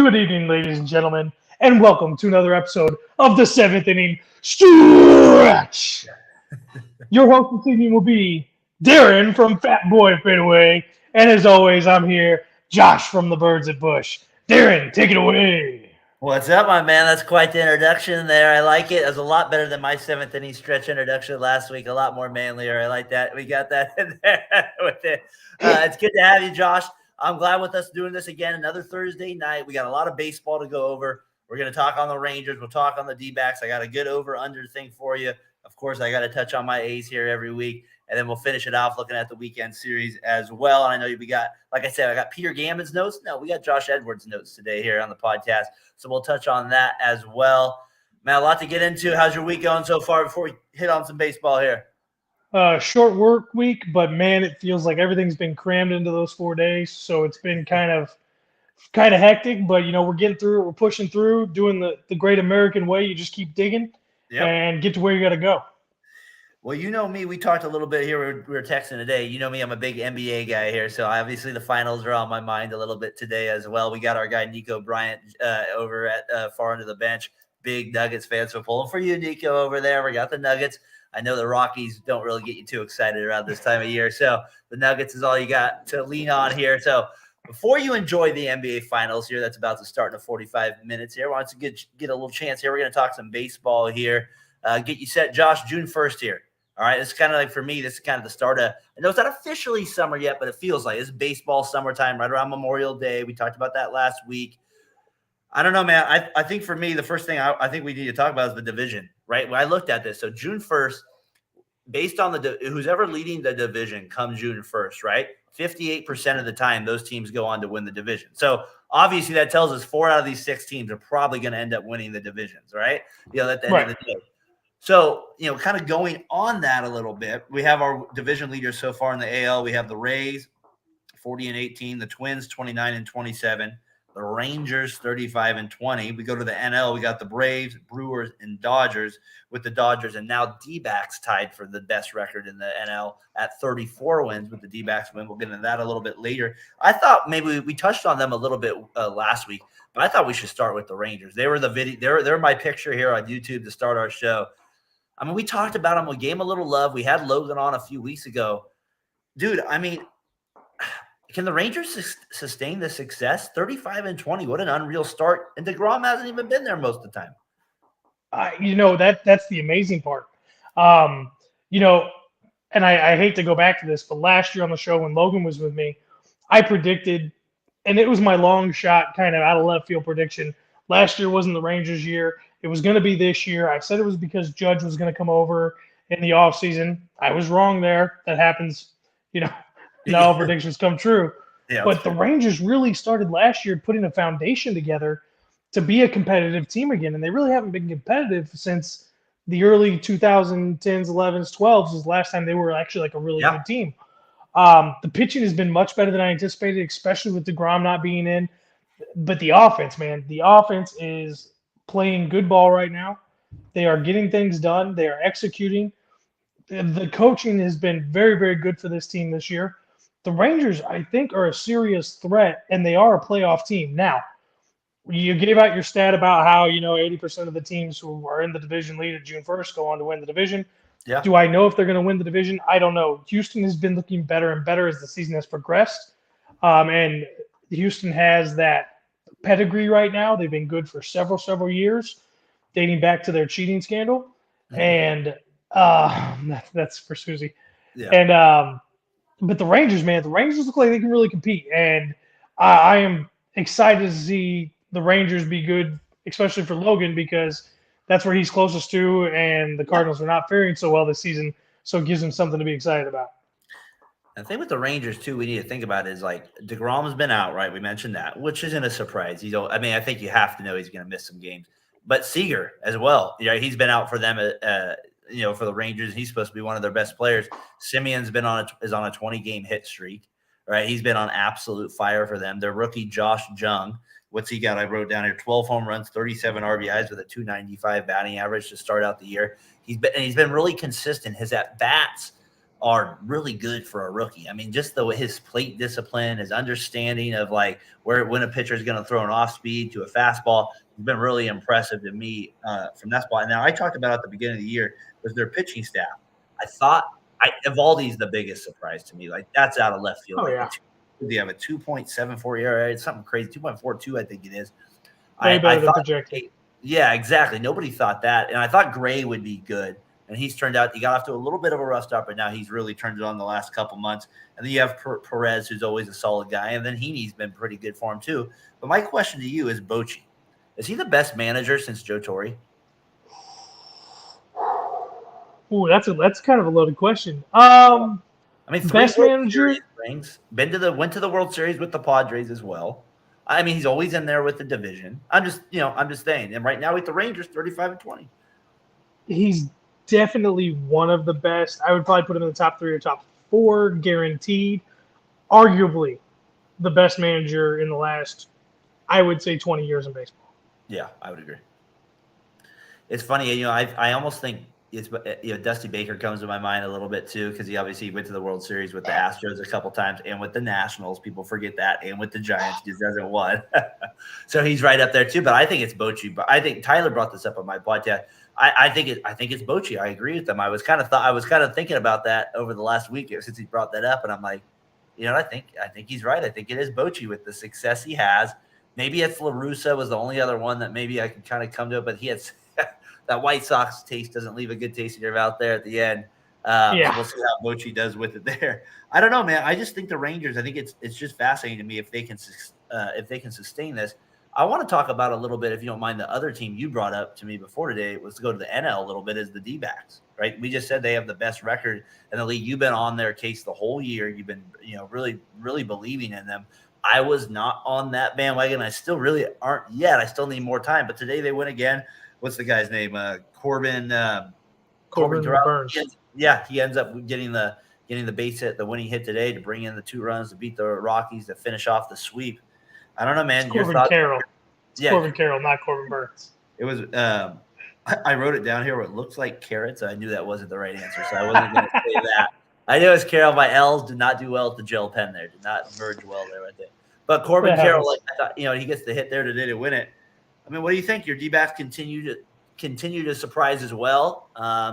Good evening, ladies and gentlemen, and welcome to another episode of the Seventh Inning Stretch. Your host this evening will be Darren from Fat Boy Fadeaway, and as always, I'm here, Josh from the Birds at Bush. Darren, take it away. What's up, my man? That's quite the introduction there. I like it. It was a lot better than my seventh inning stretch introduction last week. A lot more manlier. I like that. We got that in there with it. It's good to have you, Josh. I'm glad with us doing this again. Another Thursday night. We got a lot of baseball to go over. We're going to talk on the Rangers. We'll talk on the D-backs. I got a good over-under thing for you. Of course, I got to touch on my A's here every week. And then we'll finish it off looking at the weekend series as well. And I know we got, like I said, I got Peter Gammon's notes. No, we got Josh Edwards' notes today here on the podcast. So we'll touch on that as well. Man, a lot to get into. How's your week going so far before we hit on some baseball here? Short work week, but man, it feels like everything's been crammed into those 4 days. So it's been kind of hectic, but we're getting through it. We're pushing through, doing the great American way. You just keep digging and get to where you got to go. Well, you know me. We talked a little bit here. We were texting today. You know me. I'm a big NBA guy here. So obviously the finals are on my mind a little bit today as well. We got our guy Nico Bryant over at far into the bench. Big Nuggets fan. So pulling for you, Nico, over there. We got the Nuggets. I know the Rockies don't really get you too excited around this time of year. So the Nuggets is all you got to lean on here. So before you enjoy the NBA finals here, that's about to start in 45 minutes here. Why don't you get a little chance here? We're going to talk some baseball here. Get you set, Josh, June 1st here. All right, it's kind of like for me, this is kind of the start of – I know it's not officially summer yet, but it feels like it's baseball summertime right around Memorial Day. We talked about that last week. I don't know, man. I think for me, the first thing I think we need to talk about is the division, right? When I looked at this, so June 1st, based on who's ever leading the division come June 1st, right? 58% of the time, those teams go on to win the division. So obviously that tells us 4 out of these 6 teams are probably going to end up winning the divisions, right? At the end of the day. So, kind of going on that a little bit, we have our division leaders so far in the AL. We have the Rays, 40-18, the Twins, 29-27, the Rangers, 35-20. We go to the NL. We got the Braves, Brewers, and Dodgers, with the Dodgers and now D-backs tied for the best record in the NL at 34 wins with the D-backs win. We'll get into that a little bit later. I thought maybe we touched on them a little bit last week, but I thought we should start with the Rangers. They were the video. They're my picture here on YouTube to start our show. I mean, we talked about them. We gave them a little love. We had Logan on a few weeks ago. Dude, I mean, can the Rangers sustain the success? 35-20. What an unreal start. And DeGrom hasn't even been there most of the time. That's the amazing part. And I hate to go back to this, but last year on the show when Logan was with me, I predicted, and it was my long shot kind of out of left field prediction. Last year wasn't the Rangers' year. It was going to be this year. I said it was because Judge was going to come over in the offseason. I was wrong there. That happens, all predictions come true. Yeah, but the Rangers really started last year putting a foundation together to be a competitive team again, and they really haven't been competitive since the early 2010s, 11s, 12s was the last time they were actually like a really good team. The pitching has been much better than I anticipated, especially with DeGrom not being in. But the offense, man, the offense is playing good ball right now. They are getting things done. They are executing. The coaching has been very, very good for this team this year. The Rangers, I think, are a serious threat, and they are a playoff team. Now, you gave out your stat about how, 80% of the teams who are in the division lead at June 1st go on to win the division. Yeah. Do I know if they're going to win the division? I don't know. Houston has been looking better and better as the season has progressed. And Houston has that pedigree right now. They've been good for several years, dating back to their cheating scandal. And that's for Susie. Yeah. And but the Rangers, man, the Rangers look like they can really compete. And I am excited to see the Rangers be good, especially for Logan, because that's where he's closest to, and the Cardinals are not faring so well this season, so it gives him something to be excited about. The thing with the Rangers, too, we need to think about is, like, DeGrom's been out, right? We mentioned that, which isn't a surprise. I think you have to know he's going to miss some games. But Seager as well. He's been out for them, for the Rangers. He's supposed to be one of their best players. Simeon's is on a 20-game hit streak, right? He's been on absolute fire for them. Their rookie, Josh Jung, what's he got? I wrote down here 12 home runs, 37 RBIs with a .295 batting average to start out the year. He's been really consistent. His at-bats are really good for a rookie. I mean, just his plate discipline, his understanding of like when a pitcher is going to throw an off speed to a fastball has been really impressive to me from that spot. And now I talked about at the beginning of the year was their pitching staff. I thought Evaldi's the biggest surprise to me. Like that's out of left field. Oh, like yeah. they have a 2.74 ERA. It's something crazy. 2.42, I think it is. Way better I than thought, projected. yeah, exactly. Nobody thought that. And I thought Gray would be good. And he got off to a little bit of a rough start, but now he's really turned it on the last couple months. And then you have Perez, who's always a solid guy. And then Heaney's been pretty good for him too. But my question to you is Bochy. Is he the best manager since Joe Torre? Ooh, that's kind of a loaded question. I mean, best manager rings. Went to the World Series with the Padres as well. I mean, he's always in there with the division. I'm just saying. And right now with the Rangers, 35-20. He's definitely one of the best. I would probably put him in the top 3 or top 4, guaranteed. Arguably, the best manager in the last, I would say, 20 years in baseball. Yeah, I would agree. It's funny, I almost think it's Dusty Baker comes to my mind a little bit too because he obviously went to the World Series with the Astros a couple times and with the Nationals. People forget that, and with the Giants, he just hasn't won. So he's right up there too. But I think it's Bochy. But I think Tyler brought this up on my podcast. I think it's Bochy. I agree with them. I was kind of thinking about that over the last week since he brought that up, and I'm like, I think he's right. I think it is Bochy with the success he has. Maybe it's La Russa was the only other one that maybe I could kind of come to, but he had that White Sox taste doesn't leave a good taste in your mouth there at the end. We'll see how Bochy does with it there. I don't know, man. I just think the Rangers. I think it's just fascinating to me if they can sustain this. I want to talk about a little bit, if you don't mind, the other team you brought up to me before today was to go to the NL a little bit is the D-backs, right? We just said they have the best record in the league. You've been on their case the whole year. You've been, really, really believing in them. I was not on that bandwagon. I still really aren't yet. I still need more time. But today they win again. What's the guy's name? Corbin Burns. He ends up getting the base hit, the winning hit today to bring in the 2 runs to beat the Rockies to finish off the sweep. I don't know, man. Corbin Carroll. Corbin Carroll, not Corbin Burns. It was. I wrote it down here where it looks like carrots. I knew that wasn't the right answer, so I wasn't going to say that. I knew it was Carroll. My L's did not do well at the gel pen there. Did not merge well there right there. But Corbin Carroll, I thought, he gets the hit there today to win it. I mean, what do you think? Your D-backs continue to surprise as well.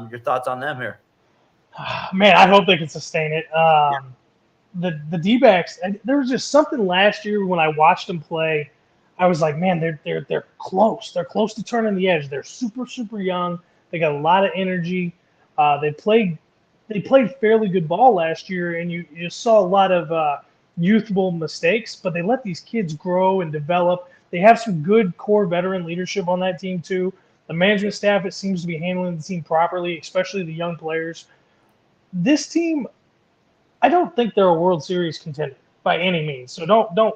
Your thoughts on them here? Man, I hope they can sustain it. The D-backs, there was just something last year when I watched them play. I was like, man, they're close. They're close to turning the edge. They're super, super young. They got a lot of energy. They played fairly good ball last year, and you saw a lot of youthful mistakes, but they let these kids grow and develop. They have some good core veteran leadership on that team too. The management staff, it seems to be handling the team properly, especially the young players. This team, I don't think they're a World Series contender by any means. So don't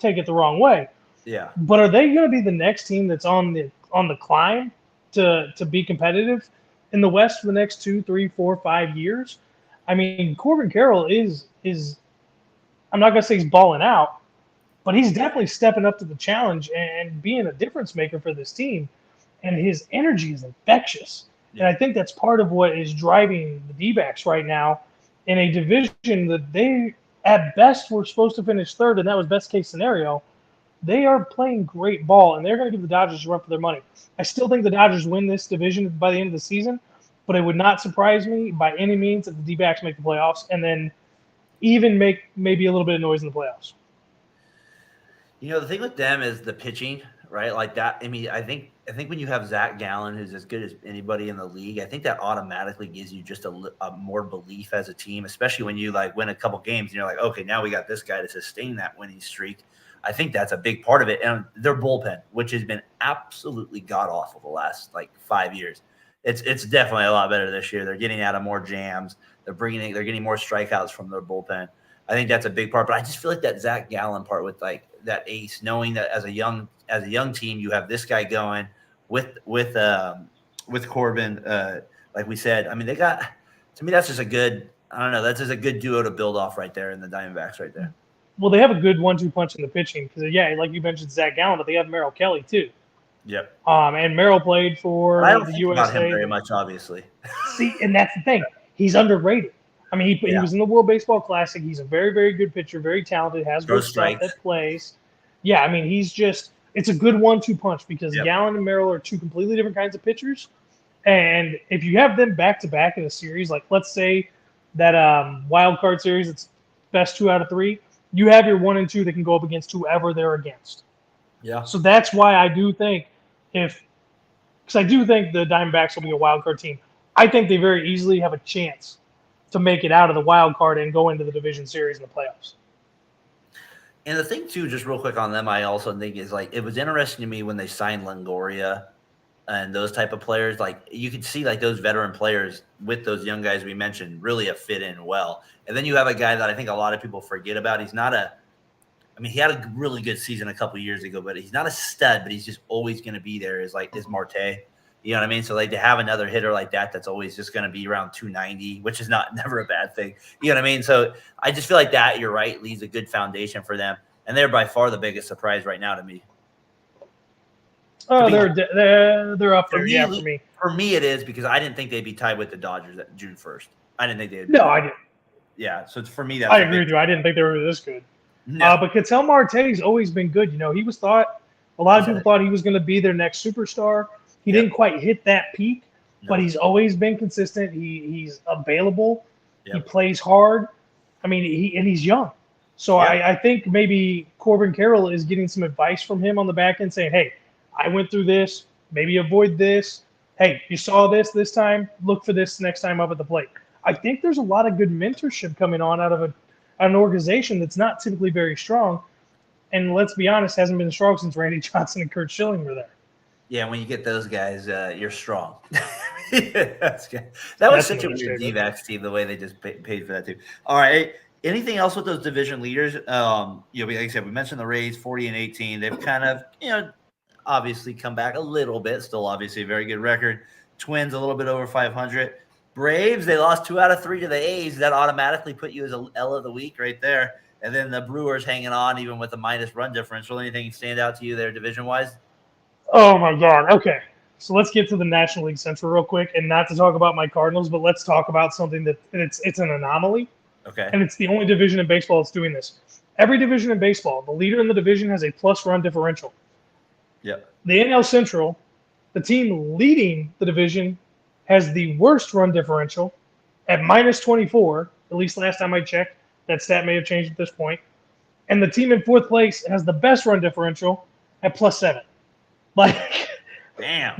take it the wrong way. Yeah. But are they going to be the next team that's on the climb to be competitive in the West for the next 2, 3, 4, 5 years? I mean, Corbin Carroll is I'm not going to say he's balling out, but he's definitely stepping up to the challenge and being a difference maker for this team. And his energy is infectious. Yeah. And I think that's part of what is driving the D-backs right now in a division that they, at best, were supposed to finish third, and that was best case scenario. They are playing great ball, and they're going to give the Dodgers a run for their money. I still think the Dodgers win this division by the end of the season, but it would not surprise me by any means that the D-backs make the playoffs and then even make maybe a little bit of noise in the playoffs. The thing with them is the pitching, right? Like that. I mean, I think when you have Zach Gallen, who's as good as anybody in the league, I think that automatically gives you just a more belief as a team, especially when you win a couple games and you're like, okay, now we got this guy to sustain that winning streak. I think that's a big part of it. And their bullpen, which has been absolutely god-awful the last 5 years. It's definitely a lot better this year. They're getting out of more jams. They're getting more strikeouts from their bullpen. I think that's a big part. But I just feel like that Zach Gallen part with that ace, knowing that as a young team, you have this guy going with Corbin. Like we said, I mean, to me, that's just a good, I don't know, that's just a good duo to build off right there in the Diamondbacks right there. Well, they have a good 1-2 punch in the pitching because, like you mentioned, Zach Gallen, but they have Merrill Kelly too. Yep. And Merrill played for I don't the think USA. about him very much, obviously. See, and that's the thing. He's underrated. I mean, he Yeah. was in the World Baseball Classic. He's a very, very good pitcher, very talented, has Throw good stuff strikes. that plays. Yeah, I mean, it's a good 1-2 punch because Yep. Gallen and Merrill are two completely different kinds of pitchers. And if you have them back to back in a series, like let's say that wild card series, it's best 2 out of 3, you have your 1 and 2 that can go up against whoever they're against. Yeah. So that's why I do think because I do think the Diamondbacks will be a wild card team. I think they very easily have a chance to make it out of the wild card and go into the division series in the playoffs. And the thing too, just real quick on them, I also think is like it was interesting to me when they signed Longoria and those type of players. Like you could see like those veteran players with those young guys we mentioned really have fit in well. And then you have a guy that I think a lot of people forget about. He had a really good season a couple years ago, but he's not a stud, but he's just always going to be there is Marte. You know what I mean? So like to have another hitter like that, that's always just going to be around 290, which is never a bad thing. You know what I mean? So I just feel like that, you're right, leaves a good foundation for them. And they're by far the biggest surprise right now to me. Oh, they're up there, yeah, for me. For me, it is because I didn't think they'd be tied with the Dodgers at June 1st. I didn't think they'd. No, I didn't. Yeah, so for me, that's. I agree with you. I didn't think they were this good. No. But Ketel Marte's always been good. You know, he was thought a lot of people thought he was going to be their next superstar. He didn't quite hit that peak, but he's always been consistent. He's available. Yep. He plays hard. I mean, he's young. So I think maybe Corbin Carroll is getting some advice from him on the back end saying, hey, I went through this. Maybe avoid this. Hey, you saw this time. Look for this next time up at the plate. I think there's a lot of good mentorship coming on out of an organization that's not typically very strong. And let's be honest, hasn't been strong since Randy Johnson and Kurt Schilling were there. Yeah, when you get those guys, you're strong. That's good. That was such a weird D-backs team, the way they just paid for that team. All right. Anything else with those division leaders? Like I said, we mentioned the Rays, 40-18. They've kind of, obviously come back a little bit. Still, obviously, a very good record. Twins, a little bit over 500. Braves, they lost 2 out of 3 to the A's. That automatically put you as a L of the week right there. And then the Brewers hanging on, even with a minus run differential. Anything stand out to you there division-wise? Oh, my God. Okay. So let's get to the National League Central real quick, and not to talk about my Cardinals, but let's talk about something that it's an anomaly. Okay. And it's the only division in baseball that's doing this. Every division in baseball, the leader in the division has a plus run differential. Yep. The NL Central, the team leading the division has the worst run differential at minus 24, at least last time I checked. That stat may have changed at this point. And the team in 4th place has the best run differential at plus 7. Like, damn.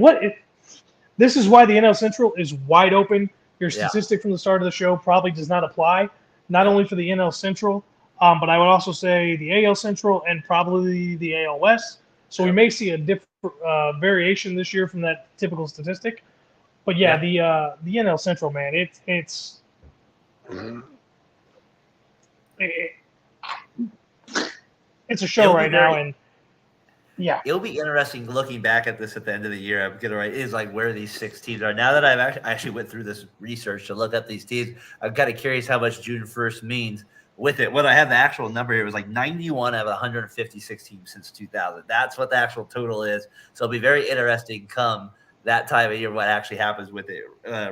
This is why the NL Central is wide open. Your statistic from the start of the show probably does not apply, not only for the NL Central, but I would also say the AL Central and probably the AL West. So we may see a different variation this year from that typical statistic. But the NL Central, man, it's a show right now, and it'll be interesting looking back at this at the end of the year. I'm gonna write is like where these 6 teams are. Now that I've actually went through this research to look up these teams, I'm kind of curious how much June 1st means with it. What I have the actual number here was like 91 out of 156 teams since 2000. That's what the actual total is. So it'll be very interesting come that time of year what actually happens with it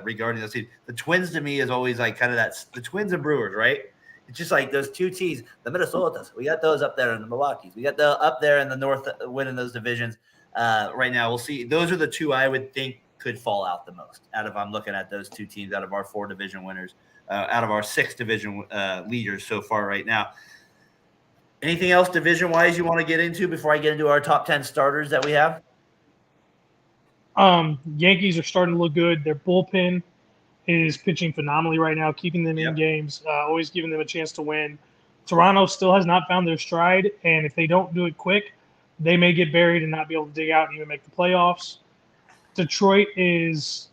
regarding those teams. The Twins to me is always like kind of the Twins and Brewers, right? It's just like those 2 teams, the Minnesotas. We got those up there in the Milwaukee's. We got the up there in the North winning those divisions. Right now, we'll see. Those are the 2 I would think could fall out the most. I'm looking at those 2 teams out of our 4 division winners, out of our 6 division leaders so far right now. Anything else division-wise you want to get into before I get into our top 10 starters that we have? Yankees are starting to look good. Their bullpen is pitching phenomenally right now, keeping them in games, always giving them a chance to win. Toronto still has not found their stride, and if they don't do it quick, they may get buried and not be able to dig out and even make the playoffs. Detroit is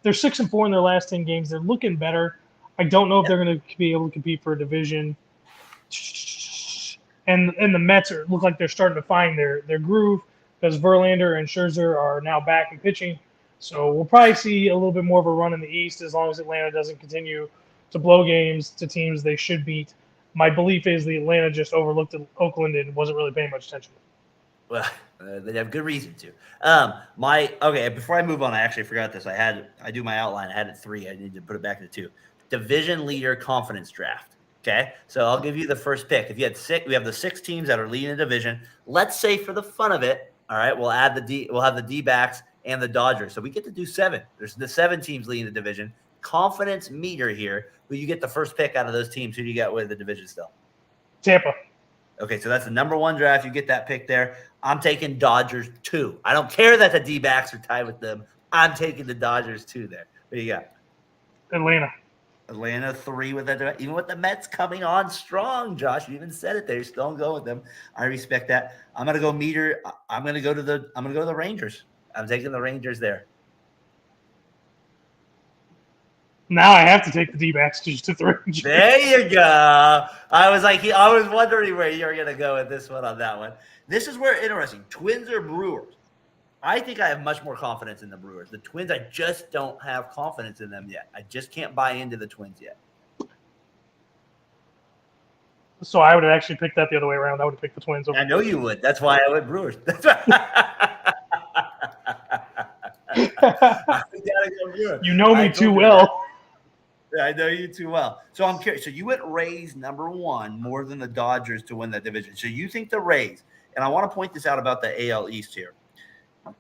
they're 6-4 in their last 10 games. They're looking better. I don't know if they're going to be able to compete for a division. And the Mets look like they're starting to find their groove because Verlander and Scherzer are now back in pitching. So we'll probably see a little bit more of a run in the East as long as Atlanta doesn't continue to blow games to teams they should beat. My belief is the Atlanta just overlooked Oakland and wasn't really paying much attention. Well, they have good reason to. Before I move on, I actually forgot this. I do my outline. I had it 3. I need to put it back to 2. Division leader confidence draft. Okay, so I'll give you the first pick. If you had 6, we have the 6 teams that are leading the division. Let's say for the fun of it, all right, we'll have the D-backs and the Dodgers. So we get to do 7. There's the 7 teams leading the division. Confidence meter here. Who you get the first pick out of those teams? Who do you got with the division still? Tampa. Okay, so that's the number 1 draft. You get that pick there. I'm taking Dodgers 2. I don't care that the D-backs are tied with them. I'm taking the Dodgers 2 there. What do you got? Atlanta 3 with that. Even with the Mets coming on strong, Josh, you even said it there. You're still going with them. I respect that. I'm gonna go meter. I'm gonna go to the Rangers. I'm taking the Rangers there. Now I have to take the D-backs just to the Rangers. There you go. I was wondering where you were gonna go with this one on that one. This is where interesting. Twins or Brewers? I think I have much more confidence in the Brewers. The Twins, I just don't have confidence in them yet. I just can't buy into the Twins yet. So I would have actually picked that the other way around. I would have picked the Twins over. I know you would. That's why I went Brewers. You know me too well. I know you too well. So I'm curious. So you went Rays number 1 more than the Dodgers to win that division. So you think the Rays, and I want to point this out about the AL East here.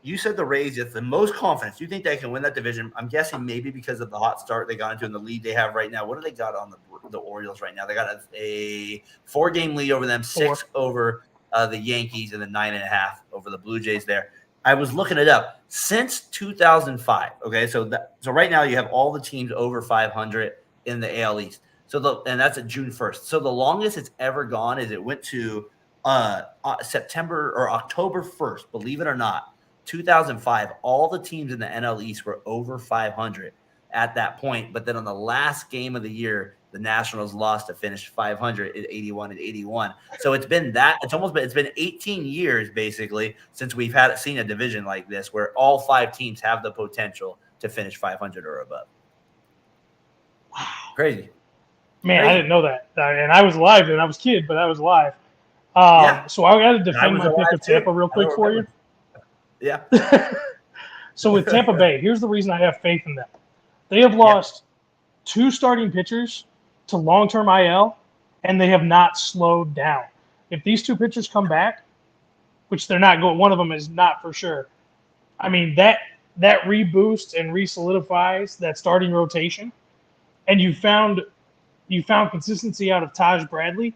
You said the Rays is the most confidence. You think they can win that division? I'm guessing maybe because of the hot start they got into in the lead they have right now. What do they got on the Orioles right now? They got a 4-game lead over them, 6 over the Yankees, and then 9.5 over the Blue Jays there. I was looking it up. Since 2005, okay, so right now you have all the teams over 500 in the AL East. And that's at June 1st. So the longest it's ever gone is it went to September or October 1st, believe it or not. 2005, all the teams in the NL East were over 500 at that point. But then on the last game of the year, the Nationals lost to finish 500 at 81. So it's been 18 years basically since we've seen a division like this where all 5 teams have the potential to finish 500 or above. Wow. Crazy. Man, Crazy. I didn't know that. And I was live then. I was a kid, but I was live. So I got to defend my pick of Tampa real quick for you. Yeah. So with Tampa Bay, here's the reason I have faith in them. They have lost 2 starting pitchers to long-term IL, and they have not slowed down. If these 2 pitchers come back, which they're not going, one of them is not for sure. I mean, that reboosts and re-solidifies that starting rotation. And you found consistency out of Taj Bradley,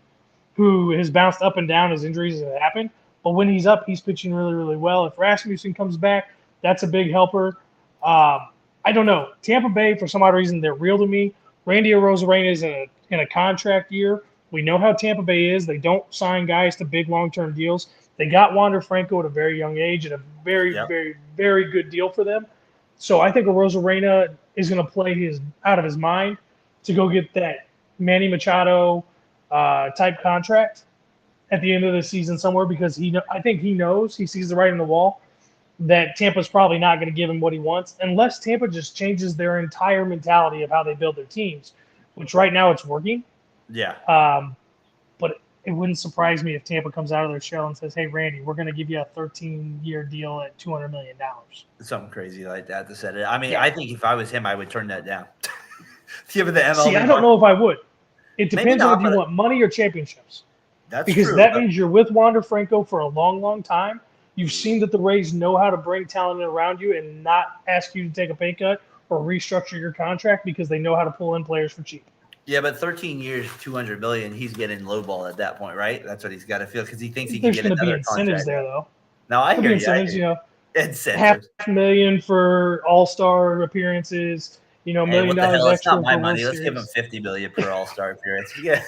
who has bounced up and down as injuries have happened. But when he's up, he's pitching really, really well. If Rasmussen comes back, that's a big helper. I don't know. Tampa Bay, for some odd reason, they're real to me. Randy Arozarena is in a contract year. We know how Tampa Bay is. They don't sign guys to big long-term deals. They got Wander Franco at a very young age at a very, very, very good deal for them. So I think Arozarena is going to play out of his mind to go get that Manny Machado type contract at the end of the season somewhere because I think he knows, he sees the writing on the wall that Tampa's probably not going to give him what he wants unless Tampa just changes their entire mentality of how they build their teams, which right now it's working. Yeah. But it wouldn't surprise me if Tampa comes out of their shell and says, hey, Randy, we're going to give you a 13-year deal at $200 million. Something crazy like that to set it. I mean, I think if I was him, I would turn that down. Given the MLB See, I don't know if I would. It depends on if you want money or championships. That's because true, that means you're with Wander Franco for a long, long time. You've seen that the Rays know how to bring talent around you and not ask you to take a pay cut or restructure your contract because they know how to pull in players for cheap. Yeah, but 13 years, $200 million, he's getting lowball at that point, right? That's what he's got to feel because he thinks he can get another There's going to be incentives there, though. No, I hear you. Incentives, incentives. $500,000 for All-Star appearances. $1 million extra. It's not my money. Let's give him $50 million per All-Star appearance. Yeah.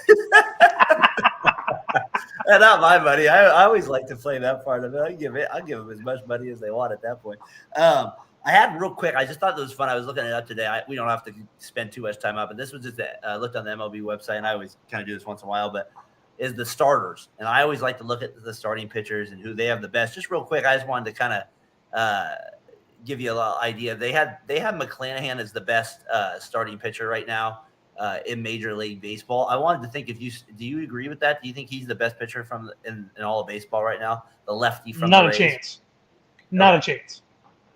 Not my money. I always like to play that part of it. I'll give them as much money as they want at that point. I had real quick. I just thought it was fun. I was looking it up today. We don't have to spend too much time up, but this was just looked on the MLB website, and I always kind of do this once in a while. But is the starters, and I always like to look at the starting pitchers and who they have the best. Just real quick, I just wanted to kind of give you a little idea. They have McClanahan as the best starting pitcher right now. in Major League Baseball. I wanted to think do you agree with that? Do you think he's the best pitcher in all of baseball right now? The lefty from Not the a Rays? chance. Not Okay. a chance.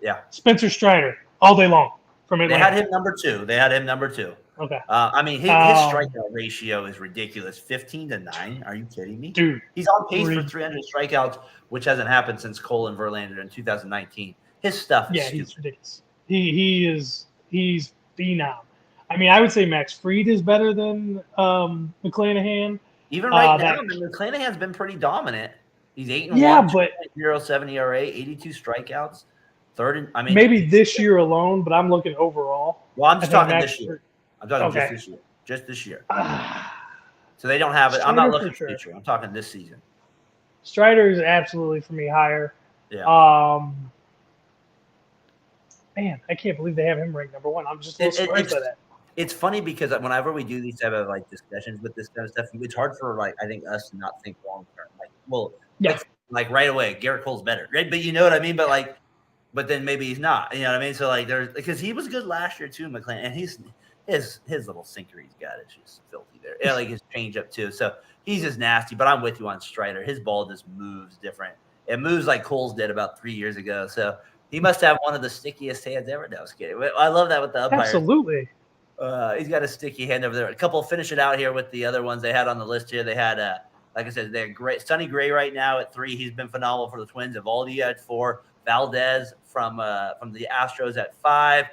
Yeah. Spencer Strider all day long from They Atlanta. had him number two. Okay. I mean, his strikeout ratio is ridiculous. 15-9. Are you kidding me? Dude. He's on pace for 300 strikeouts, which hasn't happened since Cole and Verlander in 2019. His stuff is stupid. He's ridiculous. He's phenom. I mean, I would say Max Fried is better than McClanahan. Even right now, McClanahan's been pretty dominant. He's 8-1, but 2.07 ERA, 82 strikeouts. Maybe this year alone, but I'm looking overall. Well, I'm just talking this year. I'm talking just this year. Just this year. So they don't have it. I'm not looking for future. I'm talking this season. Strider is absolutely for me higher. Yeah. Man, I can't believe they have him ranked number one. I'm just a little surprised by that. It's funny because whenever we do these type of like discussions with this kind of stuff, it's hard for I think us to not think long term. Like right away, Garrett Cole's better, right? But you know what I mean. But then maybe he's not. You know what I mean? So because he was good last year too, McClanahan, and his little sinker he's got is just filthy there. Yeah, like his changeup too. So he's just nasty. But I'm with you on Strider. His ball just moves different. It moves like Cole's did about 3 years ago. So he must have one of the stickiest hands ever. No, I was kidding. I love that with the umpires. Absolutely. He's got a sticky hand over there. A couple finish it out here with the other ones they had on the list here. They had, like I said, they're great. Sonny Gray right now at 3. He's been phenomenal for the Twins. Evaldi at 4. Valdez from the Astros at 5.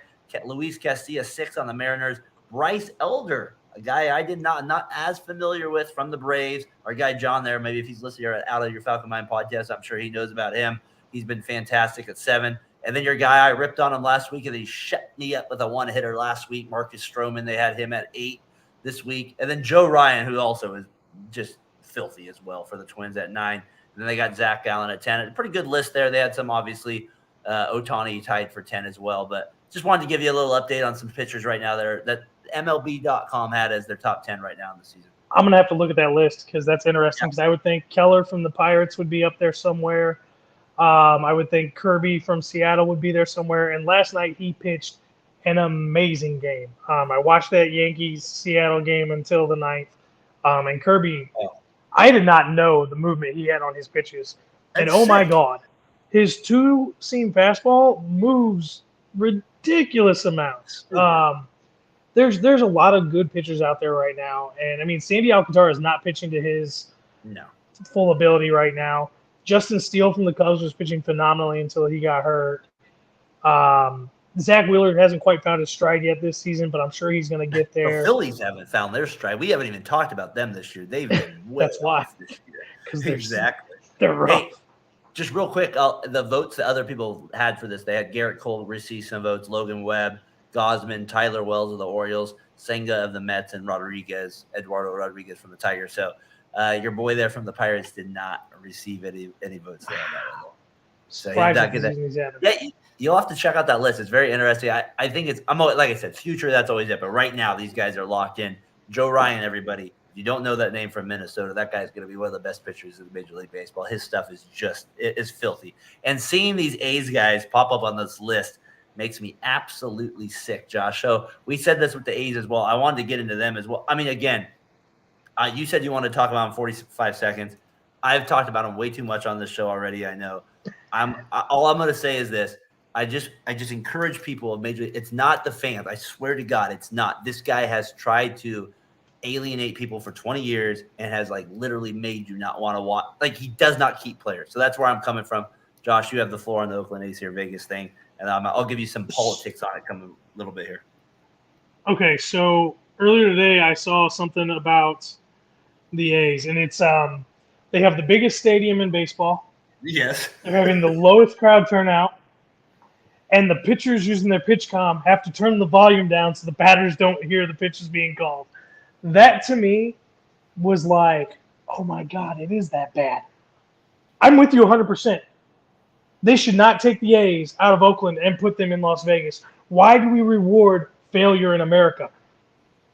Luis Castilla 6 on the Mariners. Bryce Elder, a guy I did not as familiar with from the Braves. Our guy John there, maybe if he's listening here Out of Your Falcon Mind podcast, I'm sure he knows about him. He's been fantastic at 7. And then your guy, I ripped on him last week, and he shut me up with a one-hitter last week. Marcus Stroman, they had him at 8 this week. And then Joe Ryan, who also is just filthy as well for the Twins at 9. And then they got Zach Gallen at 10. A pretty good list there. They had some, obviously, Ohtani tied for 10 as well. But just wanted to give you a little update on some pitchers right now that MLB.com had as their top 10 right now in the season. I'm going to have to look at that list because that's interesting because I would think Keller from the Pirates would be up there somewhere. I would think Kirby from Seattle would be there somewhere. And last night he pitched an amazing game. I watched that Yankees-Seattle game until the 9th. And Kirby, I did not know the movement he had on his pitches. And oh my God, his two-seam fastball moves ridiculous amounts. There's a lot of good pitchers out there right now. And, I mean, Sandy Alcantara is not pitching to his full ability right now. Justin Steele from the Cubs was pitching phenomenally until he got hurt. Zach Wheeler hasn't quite found his stride yet this season, but I'm sure he's going to get there. The Phillies haven't found their stride. We haven't even talked about them this year. They've been way off this year. Exactly. They're rough. Hey, just real quick, the votes that other people had for this, they had Garrett Cole receive some votes, Logan Webb, Gosman, Tyler Wells of the Orioles, Senga of the Mets, and Eduardo Rodriguez from the Tigers. So your boy there from the Pirates did not receive any votes there on that one. So you'll have to check out that list. It's very interesting. I think like I said, future, that's always it. But right now, these guys are locked in. Joe Ryan, everybody. If you don't know that name from Minnesota, that guy's going to be one of the best pitchers in Major League Baseball. His stuff is filthy. And seeing these A's guys pop up on this list makes me absolutely sick, Josh. So we said this with the A's as well. I wanted to get into them as well. I mean, again, you said you wanted to talk about them 45 seconds. I've talked about them way too much on this show already. I know. All I'm going to say is this. I just encourage people of Major League. It's not the fans. I swear to God, it's not. This guy has tried to alienate people for 20 years and has literally made you not want to watch. He does not keep players. So that's where I'm coming from. Josh, you have the floor on the Oakland A's here, Vegas thing. And I'll give you some politics on it coming a little bit here. Okay, so earlier today I saw something about the A's, and it's they have the biggest stadium in baseball. Yes. They're having the lowest crowd turnout, and the pitchers using their pitch comm have to turn the volume down so the batters don't hear the pitches being called. That to me was like, oh my God, it is that bad. I'm with you 100%. They should not take the A's out of Oakland and put them in Las Vegas. Why do we reward failure in America?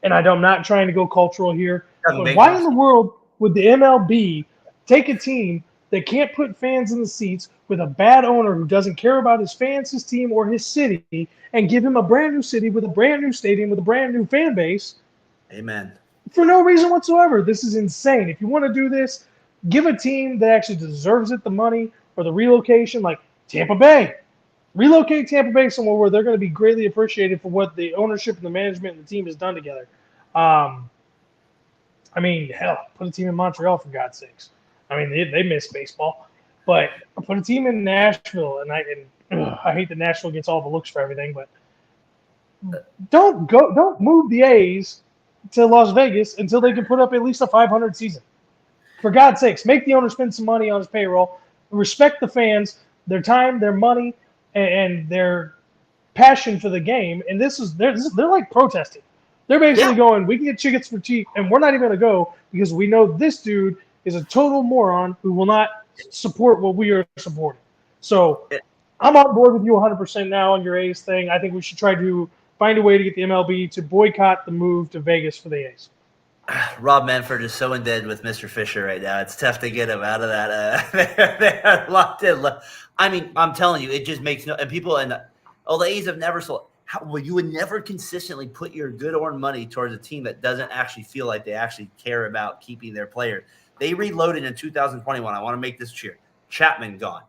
And I'm not trying to go cultural here, but why in the world would the MLB take a team that can't put fans in the seats with a bad owner who doesn't care about his fans, his team, or his city, and give him a brand new city with a brand new stadium with a brand new fan base Amen. For no reason whatsoever. This is insane. If you want to do this, give a team that actually deserves it the money or the relocation, like Tampa Bay. Relocate Tampa Bay somewhere where they're going to be greatly appreciated for what the ownership and the management and the team has done together. Um, I mean, hell, put a team in Montreal for God's sakes. I mean, they miss baseball, but put a team in Nashville, and I hate that Nashville gets all the looks for everything, but don't move the A's to Las Vegas until they can put up at least a 500 season. For God's sakes, make the owner spend some money on his payroll. Respect the fans, their time, their money, and their passion for the game. And they're like protesting. They're basically going, we can get tickets for cheap, and we're not even going to go because we know this dude is a total moron who will not support what we are supporting. So I'm on board with you 100% now on your A's thing. I think we should try to find a way to get the MLB to boycott the move to Vegas for the A's. Rob Manfred is so in bed with Mr. Fisher right now. It's tough to get him out of that. They're locked in. I mean, I'm telling you, it just makes no. And people the A's have never sold. You would never consistently put your good-earned money towards a team that doesn't actually feel like they actually care about keeping their players. They reloaded in 2021. I want to make this clear. Chapman gone,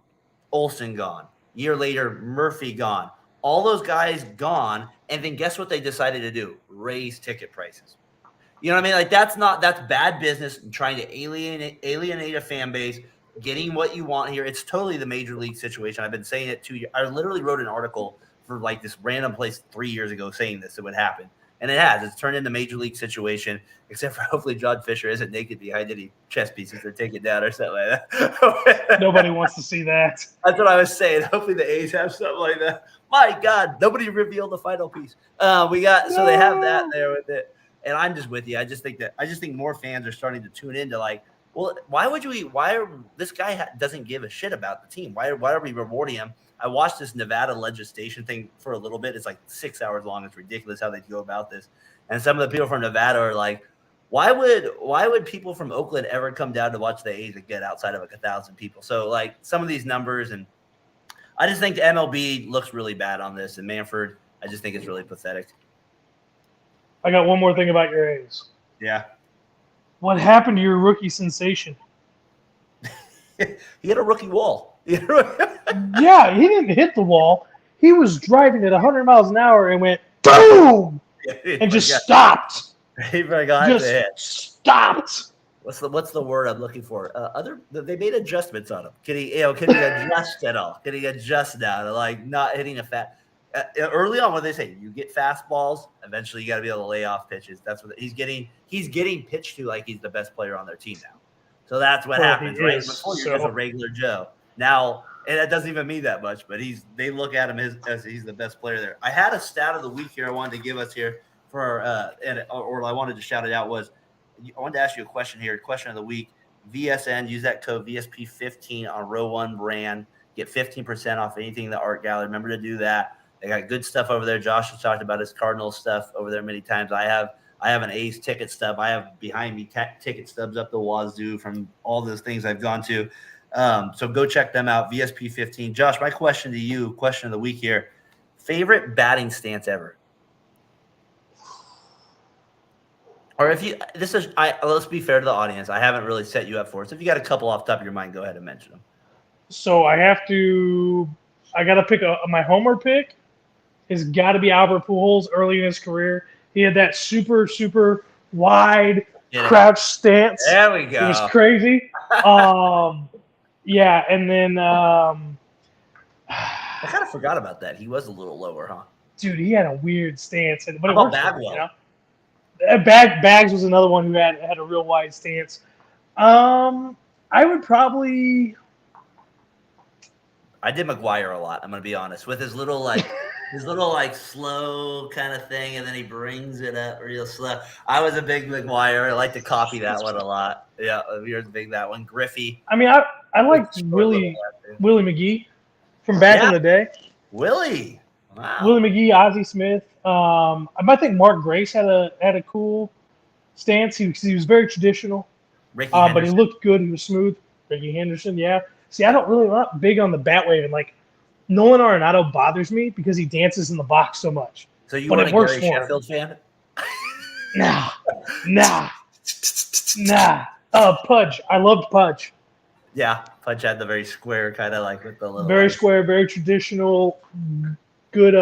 Olsen gone. Year later, Murphy gone. All those guys gone, and then guess what they decided to do? Raise ticket prices. You know what I mean? Like that's bad business and trying to alienate a fan base, getting what you want here. It's totally the major league situation. I've been saying it 2 years. I literally wrote an article for like this random place 3 years ago saying this, it would happen. And it has. It's turned into major league situation, except for hopefully John Fisher isn't naked behind any chess pieces or take it down or something like that. Nobody wants to see that. That's what I was saying. Hopefully the A's have something like that. My God, nobody revealed the final piece. So they have that there with it. And I'm just with you. I just think more fans are starting to tune into like, well, this guy doesn't give a shit about the team. Why are we rewarding him? I watched this Nevada legislation thing for a little bit. It's like 6 hours long. It's ridiculous how they go about this. And some of the people from Nevada are like, why would people from Oakland ever come down to watch the A's again outside of like 1,000 people? So like some of these numbers, and I just think the MLB looks really bad on this. And Manfred, I just think it's really pathetic. I got one more thing about your A's. Yeah. What happened to your rookie sensation? He had a rookie wall. Yeah, he didn't hit the wall. He was driving at 100 miles an hour and went boom and just stopped. He forgot just to hit. Stopped. What's the word I'm looking for? They made adjustments on him. Can he adjust at all? Can he adjust now to like not hitting a fat? Early on, what they say, you get fastballs. Eventually, you got to be able to lay off pitches. That's what he's getting. He's getting pitched to like he's the best player on their team now. So that's what happens, right? Before you're just a regular Joe. Now, and that doesn't even mean that much, but they look at him as he's the best player there. I had a stat of the week here I wanted to give us here or I wanted to shout it out was I wanted to ask you a question here. Question of the week. VSN, use that code VSP15 on Row 1 brand. Get 15% off anything the art gallery. Remember to do that. They got good stuff over there. Josh has talked about his Cardinals stuff over there many times. I have an A's ticket stub. I have behind me ticket stubs up the wazoo from all those things I've gone to. So go check them out. VSP15. Josh, my question to you, question of the week here. Favorite batting stance ever? Or if you, let's be fair to the audience. I haven't really set you up for it. So if you got a couple off the top of your mind, go ahead and mention them. So I got to pick my homer pick. Has got to be Albert Pujols early in his career. He had that super, super wide crouch stance. There we go. It was crazy. Yeah, and then I kind of forgot about that. He was a little lower, huh? Dude, he had a weird stance. But How about Bagwell? You know? Bags was another one who had a real wide stance. I would probably. I did McGuire a lot. I'm gonna be honest with his little slow kind of thing, and then he brings it up real slow. I was a big McGuire. I like to copy that one a lot. Yeah, we were big that one. Griffey. I mean, I liked Willie McGee from back in the day. Willie. Wow. Willie McGee, Ozzie Smith. I think Mark Grace had a cool stance. He was very traditional. But he looked good. He was smooth. Ricky Henderson, yeah. See, I'm not big on the bat wave, and like Nolan Arenado bothers me because he dances in the box so much. So you want a Gary Sheffield fan? Nah. Pudge. I loved Pudge. Yeah, Punch had the very square kind of like with the little Very like. square, very traditional, good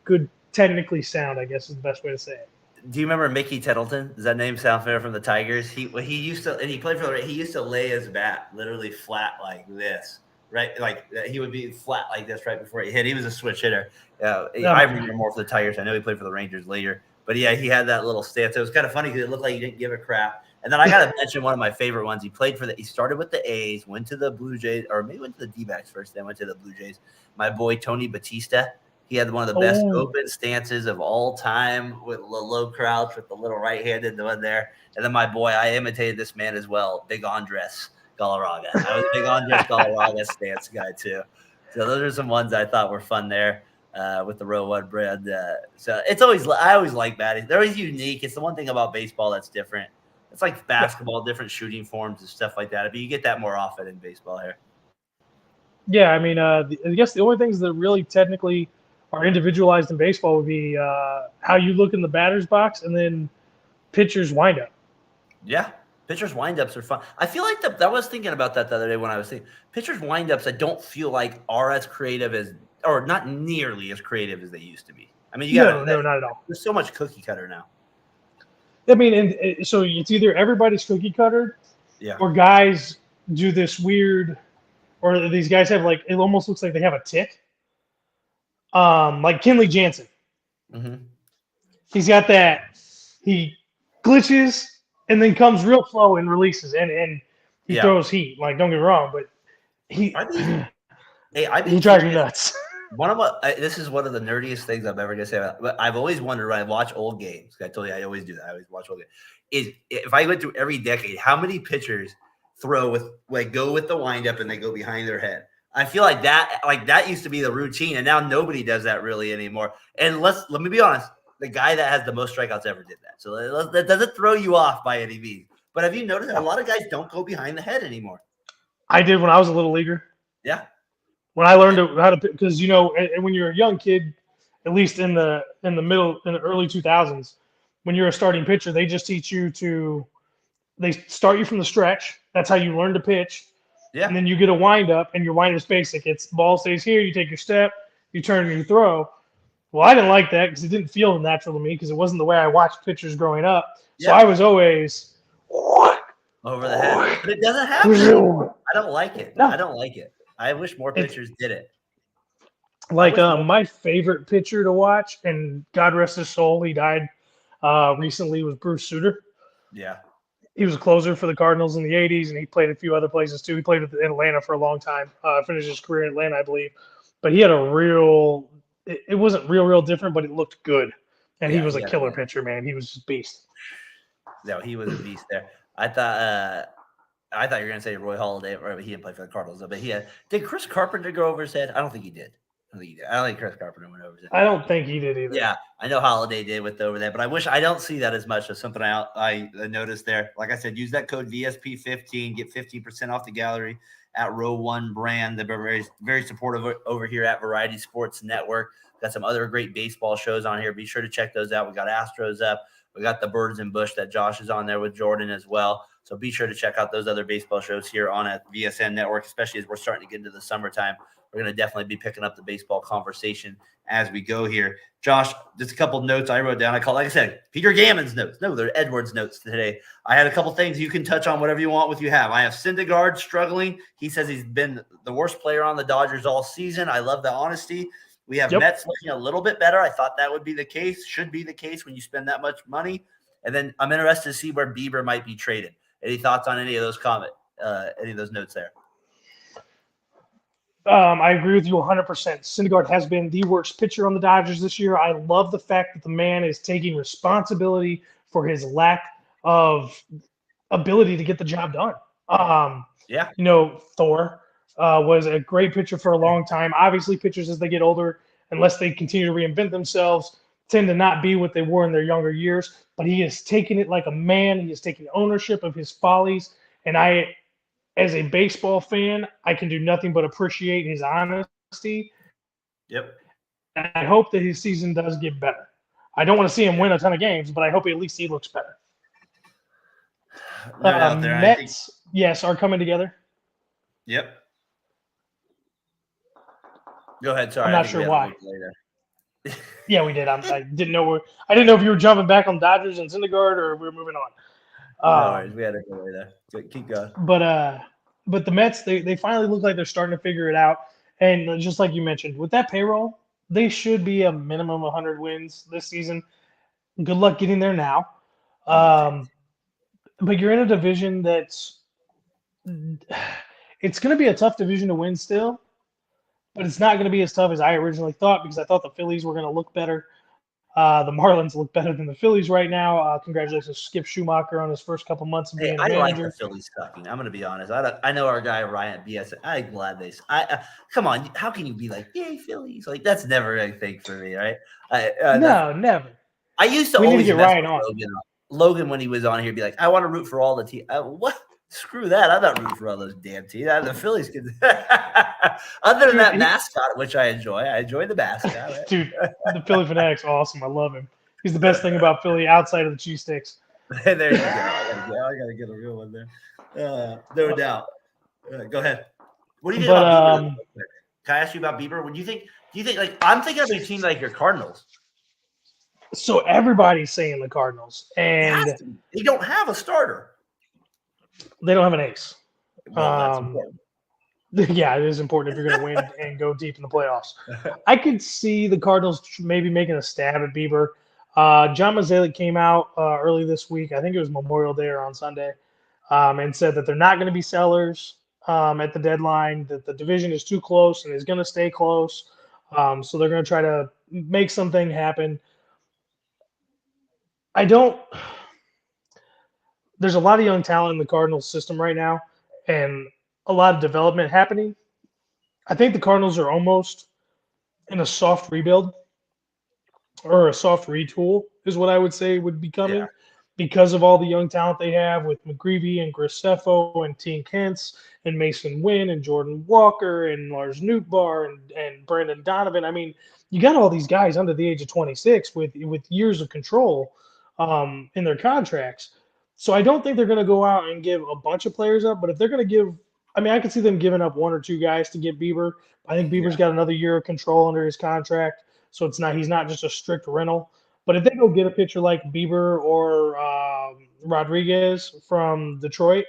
good technically sound, I guess is the best way to say it. Do you remember Mickey Tettleton? Does that name sound familiar from the Tigers? He used to, and he played for the. He used to lay his bat literally flat like this, right? Like he would be flat like this right before he hit. He was a switch hitter. I remember more for the Tigers. I know he played for the Rangers later, but yeah, he had that little stance. It was kind of funny because it looked like he didn't give a crap. And then I got to mention one of my favorite ones. He played for the. He started with the A's, went to the Blue Jays, or maybe went to the D-backs first, then went to the Blue Jays. My boy Tony Batista. He had one of the best open stances of all time with the low crouch with the little right-handed one there. And then my boy, I imitated this man as well, Big Andres Galarraga. I was a Big Andres Galarraga stance guy too. So those are some ones I thought were fun there with the Row 1 brand. So it's always I always like batting. They're always unique. It's the one thing about baseball that's different. It's like basketball, different shooting forms and stuff like that. But you get that more often in baseball here. Yeah, I mean, I guess the only things that really technically are individualized in baseball would be how you look in the batter's box and then pitcher's windup. Yeah, pitchers windups are fun. I feel like I was thinking about that the other day when I was thinking pitchers windups. I don't feel like are as creative as, or not nearly as creative as they used to be. I mean, no, not at all. There's so much cookie cutter now. I mean, and so it's either everybody's cookie cutter, or guys do this weird, or these guys have like it almost looks like they have a tick. Like Kenley Jansen. Mm-hmm. He's got that. He glitches and then comes real slow and releases, and he throws heat. Like, don't get me wrong, but he drives me nuts. This is one of the nerdiest things I'm ever gonna say about. But I've always wondered when I watch old games. I told you I always do that. I always watch old games. Is if I went through every decade, how many pitchers throw with go with the windup and they go behind their head? I feel like that used to be the routine, and now nobody does that really anymore. And let me be honest, the guy that has the most strikeouts ever did that. So that doesn't throw you off by any means. But have you noticed a lot of guys don't go behind the head anymore? I did when I was a little leaguer. Yeah. When I learned how to, because when you're a young kid, at least in the early 2000s, when you're a starting pitcher, they just teach you they start you from the stretch. That's how you learn to pitch. Yeah. And then you get a wind up, and your wind up's basic. It's the ball stays here, you take your step, you turn and you throw. Well, I didn't like that because it didn't feel natural to me because it wasn't the way I watched pitchers growing up. So I was always over the head. But it doesn't happen. I don't like it. No. I don't like it. I wish more pitchers did it. Like my favorite pitcher to watch, and God rest his soul, he died recently, was Bruce Sutter. Yeah. He was a closer for the Cardinals in the 80s, and he played a few other places too. He played with Atlanta for a long time, finished his career in Atlanta, I believe. But he had it wasn't real different, but it looked good. And he was a killer pitcher, man. He was just a beast. No, he was a beast there. I thought you were going to say Roy Halladay, or he didn't play for the Cardinals, but did Chris Carpenter go over his head? I don't think he did. I don't think Chris Carpenter went over his head. I don't think he did either. Yeah, I know Halladay did with over that, but I don't see that as much as something I noticed there. Like I said, use that code VSP15, get 15% off the gallery at Row 1 brand. They're very, very supportive over here at Variety Sports Network. Got some other great baseball shows on here. Be sure to check those out. We got Astros up. We got the Birds and Bush that Josh is on there with Jordan as well. So be sure to check out those other baseball shows here on at VSN Network, especially as we're starting to get into the summertime. We're going to definitely be picking up the baseball conversation as we go here. Josh, just a couple notes I wrote down. Like I said, Peter Gammon's notes. No, they're Edwards' notes today. I had a couple things you can touch on, whatever you want with you have. I have Syndergaard struggling. He says he's been the worst player on the Dodgers all season. I love the honesty. We have Mets looking a little bit better. I thought that would be the case, should be the case when you spend that much money. And then I'm interested to see where Bieber might be traded. Any thoughts on any of those any of those notes there? I agree with you 100%. Syndergaard has been the worst pitcher on the Dodgers this year. I love the fact that the man is taking responsibility for his lack of ability to get the job done. Thor was a great pitcher for a long time. Obviously, pitchers as they get older, unless they continue to reinvent themselves, tend to not be what they were in their younger years. But he has taken it like a man. He has taken ownership of his follies. And as a baseball fan, I can do nothing but appreciate his honesty. Yep. And I hope that his season does get better. I don't want to see him win a ton of games, but I hope at least he looks better. No doubt there. I think. Mets, yes, are coming together. Yep. Go ahead. Sorry, I'm I not think sure we had why. a little delay there. Yeah, we did. I didn't know if you were jumping back on Dodgers and Syndergaard or we were moving on. No worries, we had a delay there. Good, keep going. But the Mets, they finally look like they're starting to figure it out. And just like you mentioned, with that payroll, they should be a minimum 100 wins this season. Good luck getting there now. But you're in a division that's it's going to be a tough division to win still, but it's not going to be as tough as I originally thought because I thought the Phillies were going to look better. The Marlins look better than the Phillies right now. Congratulations to Skip Schumacher on his first couple months of being a manager. I like the Phillies sucking. I'm going to be honest. I know our guy Ryan BS. I'm glad they. Come on, how can you be like, yay Phillies? Like that's never a thing for me, right? No, never. I used to we always need to get Ryan on. Logan when he was on here, be like, I want to root for all the teams. What? Screw that. I'm not rooting for all those damn teams. The Phillies can. Other than that mascot, which I enjoy the mascot. Right? Dude, the Philly Fanatic's awesome. I love him. He's the best thing about Philly outside of the cheese sticks. There you go. I gotta get a real one there. No doubt. Go ahead. What do you think about Bieber? Can I ask you about Bieber? Do you think like I'm thinking of a team like your Cardinals? So everybody's saying the Cardinals, and they don't have a starter. They don't have an ace. Well, that's important. Yeah, it is important if you're going to win and go deep in the playoffs. I could see the Cardinals maybe making a stab at Bieber. John Mozeliak came out early this week. I think it was Memorial Day or on Sunday, and said that they're not going to be sellers at the deadline, that the division is too close and is going to stay close. So they're going to try to make something happen. There's a lot of young talent in the Cardinals system right now and a lot of development happening. I think the Cardinals are almost in a soft rebuild or a soft retool is what I would say would be coming because of all the young talent they have with McGreevy and Graceffo and Teen Kentz and Mason Wynn and Jordan Walker and Lars Nootbaar and Brandon Donovan. I mean, you got all these guys under the age of 26 with years of control in their contracts. So I don't think they're going to go out and give a bunch of players up, but if they're going to give, I mean, I could see them giving up one or two guys to get Bieber. I think Bieber's got another year of control under his contract, so he's not just a strict rental. But if they go get a pitcher like Bieber or Rodriguez from Detroit,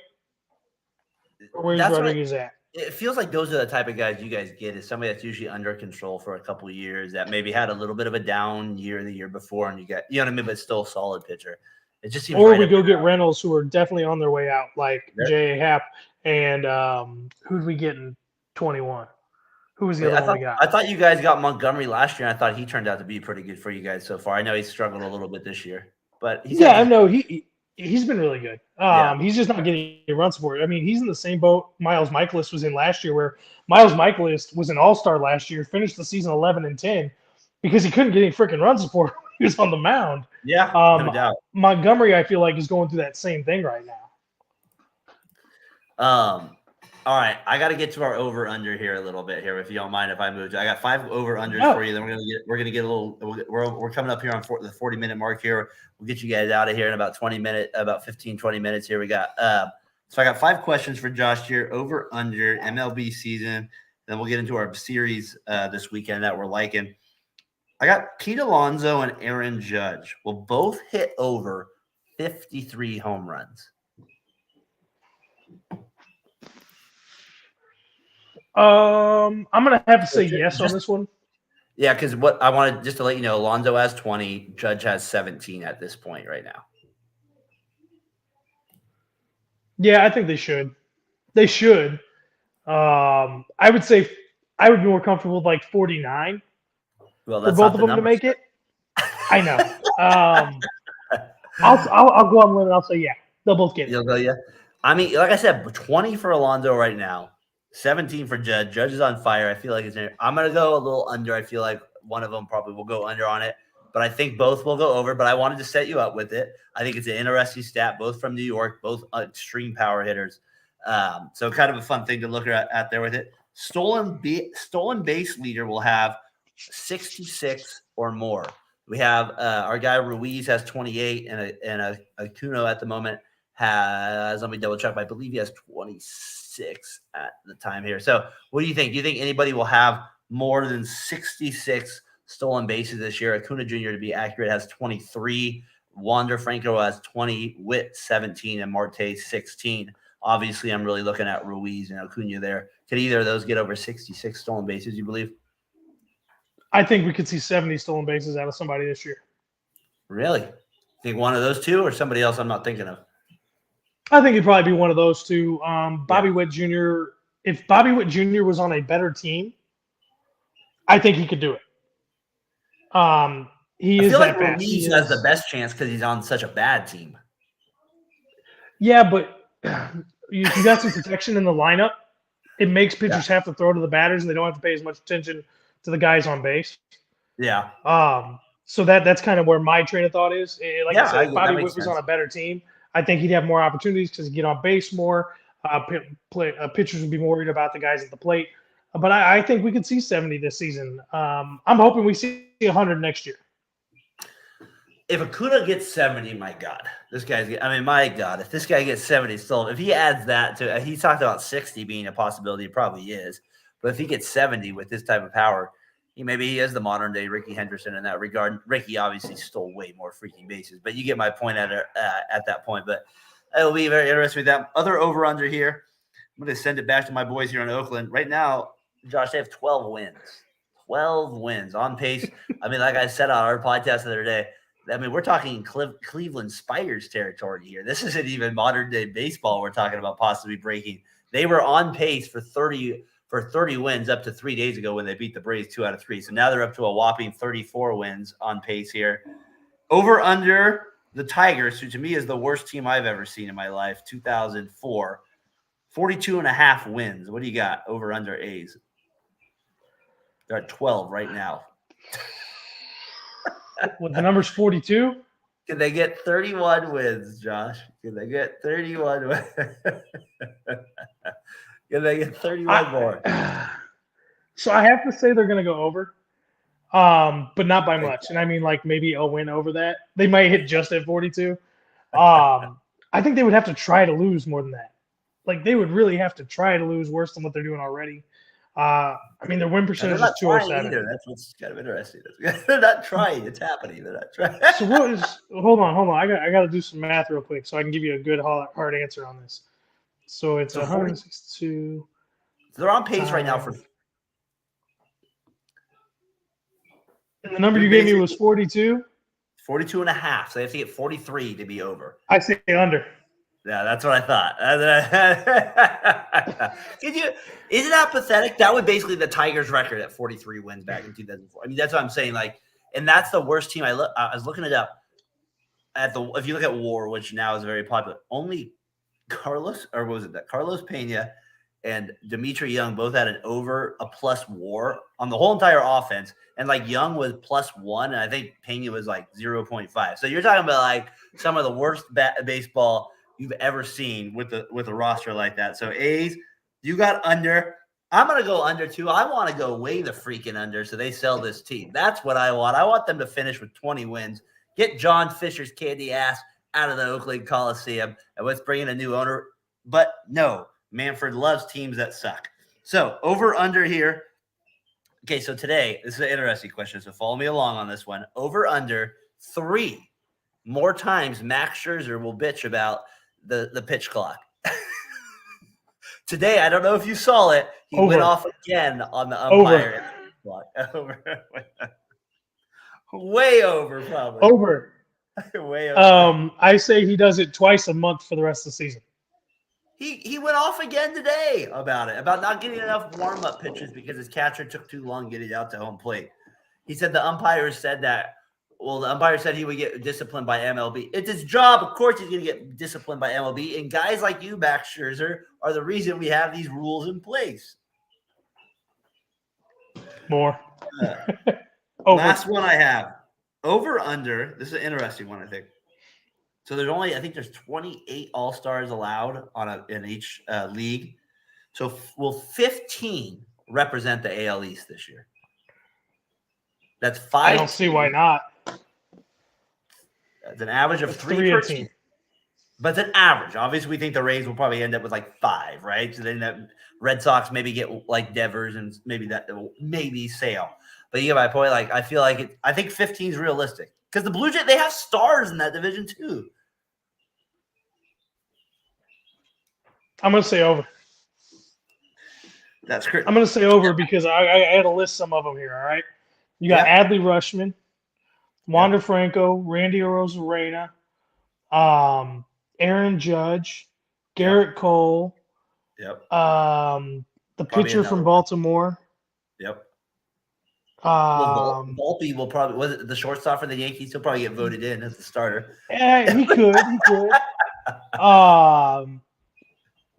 where's Rodriguez at? It feels like those are the type of guys you guys get is somebody that's usually under control for a couple of years that maybe had a little bit of a down year the year before, and you know what I mean, but still a solid pitcher. It just seems. Or we go get rentals who are definitely on their way out, like J.A. Happ and who'd we get in 21? Who was the other one we got? I thought you guys got Montgomery last year, and I thought he turned out to be pretty good for you guys so far. I know he struggled a little bit this year, but he's been really good. He's just not getting run support. I mean, he's in the same boat Miles Michaelis was in last year, where Miles Michaelis was an all-star last year, finished the season 11-10 because he couldn't get any freaking run support when he was on the mound. Yeah, no doubt. Montgomery, I feel like, is going through that same thing right now. All right, I got to get to our over under here a little bit here, if you don't mind if I move. I got 5 over unders for you. Then we're gonna get a little. We're coming up here on the 40-minute mark here. We'll get you guys out of here in about 20 minutes here. We got so I got 5 questions for Josh here. Over under MLB season. Then we'll get into our series this weekend that we're liking. I got Pete Alonso and Aaron Judge will both hit over 53 home runs. I'm gonna have to say yes on this one. Yeah, because what I wanted just to let you know, Alonso has 20, Judge has 17 at this point right now. Yeah, I think they should. They should. I would say I would be more comfortable with like 49. Well, for both of them to make it. I know. I'll go on limit. I'll say yeah. They'll both get it. You'll go yeah. I mean, like I said, 20 for Alonso right now. 17 for Judge. Judge is on fire. I feel like I'm going to go a little under. I feel like one of them probably will go under on it, but I think both will go over. But I wanted to set you up with it. I think it's an interesting stat, both from New York, both extreme power hitters. So kind of a fun thing to look at there with it. Stolen base leader will have 66 or more. We have our guy Ruiz has 28, and Acuna at the moment has, let me double check, I believe he has 26 at the time here. So what do you think? Do you think anybody will have more than 66 stolen bases this year? Acuna Jr., to be accurate, has 23. Wander Franco has 20, Witt 17, and Marte 16. Obviously, I'm really looking at Ruiz and Acuna there. Could either of those get over 66 stolen bases, you believe? I think we could see 70 stolen bases out of somebody this year. Really? Think one of those two or somebody else I'm not thinking of? I think it'd probably be one of those two. Bobby Witt Jr., if Bobby Witt Jr. was on a better team, I think he could do it. He is that fast. Ruiz has the best chance because he's on such a bad team. Yeah, but you got some protection in the lineup. It makes pitchers have to throw to the batters, and they don't have to pay as much attention to the guys on base. Yeah. So that's kind of where my train of thought is. Like I said, if Bobby Witt was on a better team, I think he'd have more opportunities because he'd get on base more. Pitchers would be more worried about the guys at the plate. But I think we could see 70 this season. I'm hoping we see 100 next year. If Acuna gets 70, my God, my God, if this guy gets 70 still, if he adds that to, he talked about 60 being a possibility, it probably is. But if he gets 70 with this type of power, he is the modern day Ricky Henderson in that regard. Ricky obviously stole way more freaking bases, but you get my point at that point. But it'll be very interesting with that. Other over under here. I'm going to send it back to my boys here in Oakland. Right now, Josh, they have 12 wins. 12 wins on pace. Like I said on our podcast the other day, we're talking Cleveland Spiders territory here. This isn't even modern day baseball we're talking about possibly breaking. They were on pace for 30 wins up to 3 days ago when they beat the Braves 2 out of 3. So now they're up to a whopping 34 wins on pace here. Over under the Tigers, who to me is the worst team I've ever seen in my life, 2004, 42.5 wins. What do you got over under A's? They're at 12 right now. With the number's 42? Can they get 31 wins, Josh? Can they get 31 wins? Can they get 31 more? So I have to say they're going to go over, but not by much. And maybe a win over that. They might hit just at 42. I think they would have to try to lose more than that. They would really have to try to lose worse than what they're doing already. Their win percentage is 207. That's what's kind of interesting. They're not trying. It's happening. They're not trying. So what is? Hold on. I got to do some math real quick so I can give you a good hard answer on this. So it's 162. They're on pace right now for. And the number you gave me was 42. 42 and a half. So they have to get 43 to be over. I say under. Yeah, that's what I thought. Isn't that pathetic? That was basically the Tigers' record at 43 wins back in 2004. That's what I'm saying. And that's the worst team. I was looking it up. If you look at WAR, which now is very popular, only Carlos Pena and Dimitri Young both had an over a plus WAR on the whole entire offense. And Young was +1, and I think Pena was 0.5. So you're talking about some of the worst baseball you've ever seen with a roster like that. So A's, you got under. I'm going to go under too. I want to go way the freaking under so they sell this team. That's what I want. I want them to finish with 20 wins. Get John Fisher's candy ass out of the Oakland Coliseum, and let's bring in a new owner. But no, Manfred loves teams that suck. So over under here. Okay, so today, this is an interesting question, so follow me along on this one. Over under 3 more times Max Scherzer will bitch about the pitch clock. Today, I don't know if you saw it. He went off again on the umpire. Over. Way over, probably. Over. Way over. I say he does it twice a month for the rest of the season. He went off again today about not getting enough warm-up pitches because his catcher took too long getting out to home plate. He said the umpire said that. Well, the umpire said he would get disciplined by MLB. It's his job. Of course he's going to get disciplined by MLB. And guys like you, Max Scherzer, are the reason we have these rules in place. More. Last one I have. Over, under. This is an interesting one, I think. So there's 28 All-Stars allowed in each league. So will 15 represent the AL East this year? That's 5. I don't see why not. It's an average of That's 3 3 a per team. team. But it's an average. Obviously, we think the Rays will probably end up with like 5, right? So then the Red Sox maybe get like Devers and maybe Sale. But you get my point. Like I feel like I think 15 is realistic because the Blue Jays, they have stars in that division too. I'm going to say over. That's correct. I'm going to say over because I had to list some of them here. All right. You got Adley Rushman, Wander Franco, Randy Arozarena, Aaron Judge, Garrett Cole. Yep. The pitcher from Baltimore. Yep. Volpe will probably was it the shortstop for the Yankees. He'll probably get voted in as the starter. Yeah, he could.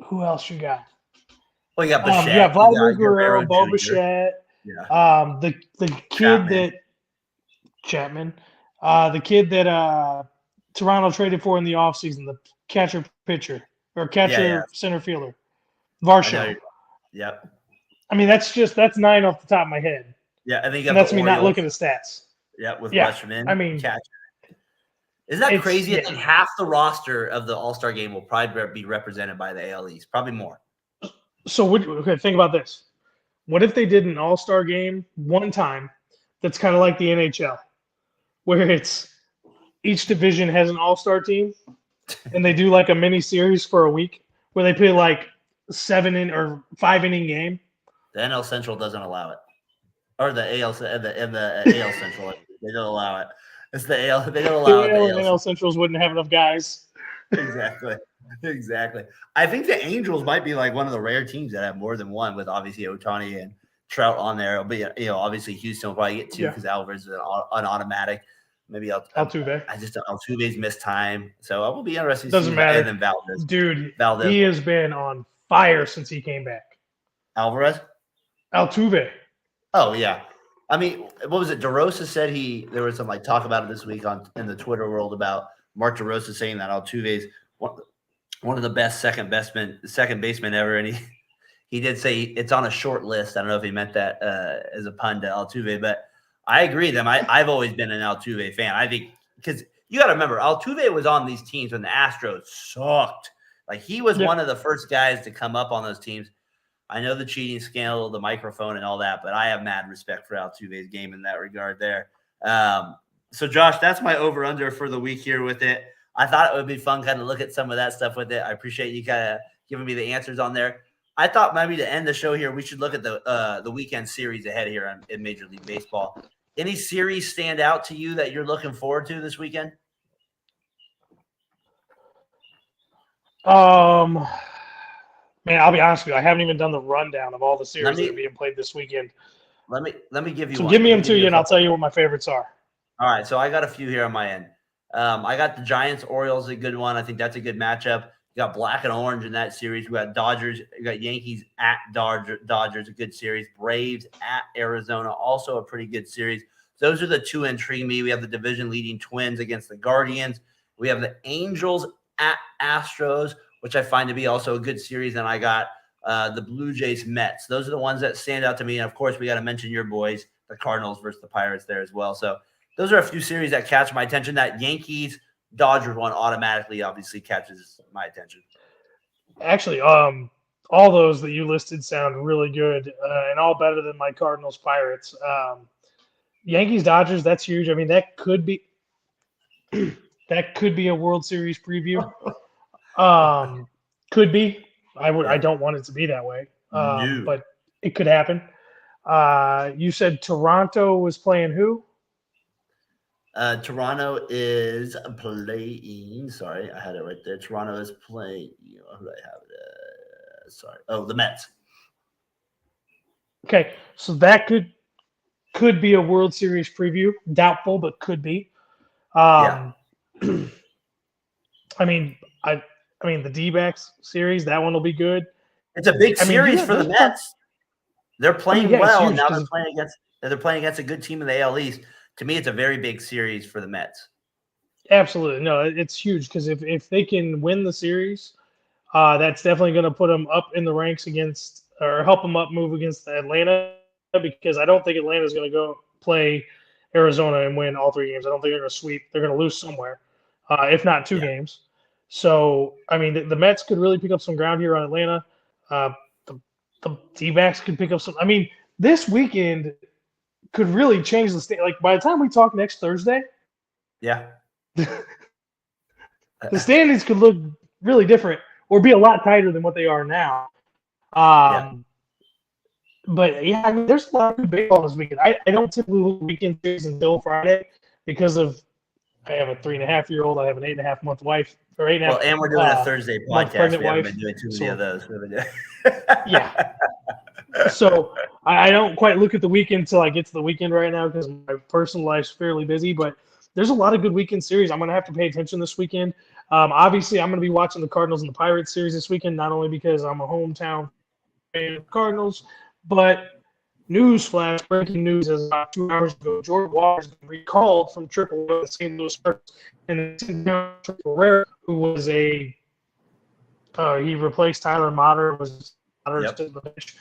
Who else you got? Well, you got Bichette. You got Vladimir Guerrero, Bo Bichette. Yeah. The kid Chapman. The kid that Toronto traded for in the offseason, the catcher pitcher or catcher center fielder. Varsho. Yep. I mean, that's 9 off the top of my head. Yeah, I think that's me not looking at stats. Yeah, with Rushman. I mean, catcher. Isn't that crazy? I think half the roster of the All-Star game will probably be represented by the AL East, probably more. So, think about this. What if they did an All-Star game one time that's kind of like the NHL, where it's each division has an All-Star team, and they do like a mini series for a week where they play like 5 inning game? The NL Central doesn't allow it, or the AL Central they don't allow it. It's the AL. They don't allow it. The AL Centrals wouldn't have enough guys. Exactly. I think the Angels might be like one of the rare teams that have more than one, with obviously Ohtani and Trout on there. But obviously Houston will probably get 2 because Alvarez is an automatic. Maybe Altuve. Altuve's missed time, so I will be interested. Doesn't matter. And then Valdez, dude, he has been on fire since he came back. Alvarez, Altuve. Oh yeah. I mean, what was it? DeRosa said there was some like talk about it this week in the Twitter world about Mark DeRosa saying that Altuve's one of the best second baseman ever, and he did say it's on a short list. I don't know if he meant that as a pun to Altuve, but I agree with him. I've always been an Altuve fan. I think because you got to remember, Altuve was on these teams when the Astros sucked. Like he was one of the first guys to come up on those teams. I know the cheating scandal, the microphone, and all that, but I have mad respect for Altuve's game in that regard there. So, Josh, that's my over-under for the week here with it. I thought it would be fun kind of look at some of that stuff with it. I appreciate you kind of giving me the answers on there. I thought maybe to end the show here, we should look at the weekend series ahead here in Major League Baseball. Any series stand out to you that you're looking forward to this weekend? Man, I'll be honest with you. I haven't even done the rundown of all the series that are being played this weekend. Let me give you. So give me them to you, and I'll tell you what my favorites are. All right, so I got a few here on my end. I got the Giants Orioles, a good one. I think that's a good matchup. You got black and orange in that series. We got Dodgers. You got Yankees at Dodgers, a good series. Braves at Arizona, also a pretty good series. Those are the two intrigue me. We have the division-leading Twins against the Guardians. We have the Angels at Astros, which I find to be also a good series. And I got the Blue Jays Mets. Those are the ones that stand out to me. And, of course, we got to mention your boys, the Cardinals versus the Pirates there as well. So those are a few series that catch my attention. That Yankees-Dodgers one automatically obviously catches my attention. Actually, all those that you listed sound really good and all better than my Cardinals-Pirates. Yankees-Dodgers, that's huge. I mean, that could be a World Series preview. Could be. I don't want it to be that way. But it could happen. You said Toronto was playing who? Toronto is playing. Sorry, I had it right there. Toronto is playing. Who do I have it? Sorry. Oh, the Mets. Okay, so that could be a World Series preview. Doubtful, but could be. I mean, the D-backs series, that one will be good. It's a big series for the Mets. They're playing well, and now they're playing against a good team in the AL East. To me, it's a very big series for the Mets. Absolutely. No, it's huge because if they can win the series, that's definitely going to put them up in the ranks against or help them move against Atlanta, because I don't think Atlanta is going to go play Arizona and win all 3 games. I don't think they're going to sweep. They're going to lose somewhere. if not 2 Yeah. games. So, I mean, the Mets could really pick up some ground here on Atlanta. Uh, the D-backs could pick up some. I mean, this weekend could really change the state. Like by the time we talk next Thursday, Yeah. the standings could look really different or be a lot tighter than what they are now. Yeah. But yeah, I mean, there's a lot of good baseball this weekend. I don't typically look at weekend series until Friday because of I have a 3.5-year-old. I have an 8.5-month wife or eight and a Well, half and we're doing a Thursday month podcast. pregnant We haven't wife. been doing too many So of those. yeah, so I don't quite look at the weekend until I get to the weekend right now because my personal life's fairly busy. But there's a lot of good weekend series. I'm going to have to pay attention this weekend. Obviously, I'm going to be watching the Cardinals and the Pirates series this weekend, not only because I'm a hometown fan of the Cardinals, but newsflash, breaking news as about 2 hours ago, Jordan Walker's been recalled from AAA with St. Louis Cardinals, and Rare, who was he replaced Tyler Motter, was Motter to the bench.